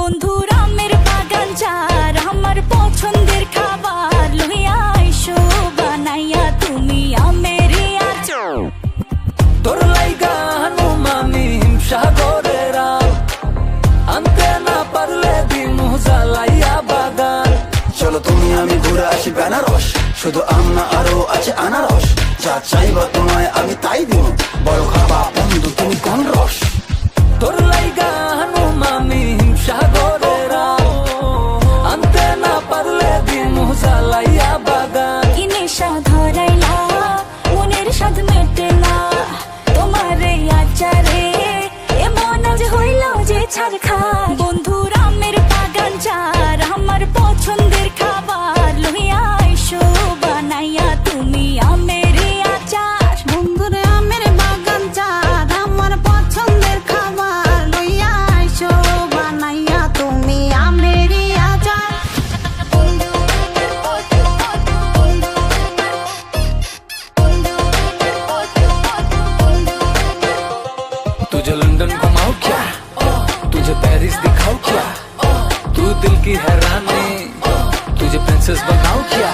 বন্ধুর আমের বাগান চার আমার পছন্দের খাবার লইয়া আইসো বানাইয়া তুমি আমের আচার। তোর লাইগা হানুমামি হিমসাগরের আম আনতে না পারলে দিমু জ্বালাইয়া বাগান। চলো তুমি আমি ঘুরে আসি বেনারস, শুধু আম না আরো আছে আনারস। যা চাইবা তোমায় আমি তাই দিব, বড় খাবা বন্ধু তুমি কোন রস। তোর লাইগা হানুমামি হিমসাগরের আম আনতে না পারলে দিমু জ্বালাইয়া বাগান। কি নেশা ধরাইলা মনের স্বাদ মেটে না তোমার এই আচারে, এমন আজ হইল যে ছাড় খা। বন্ধুর আমের বাগান চার আমার পছন্দের খাবার লইয়া আইসো বানাইয়া তুমি আমের আচার। বন্ধুর আমের বাগান চার আমার পছন্দের খাবার লইয়া আইসো বানাইয়া তুমি আমের আচার। तुझे लंदन घुमाओ क्या, तुझे पेरिस दिखाओ क्या, तू दिल की हैरानी तुझे प्रिंसेस बनाओ क्या।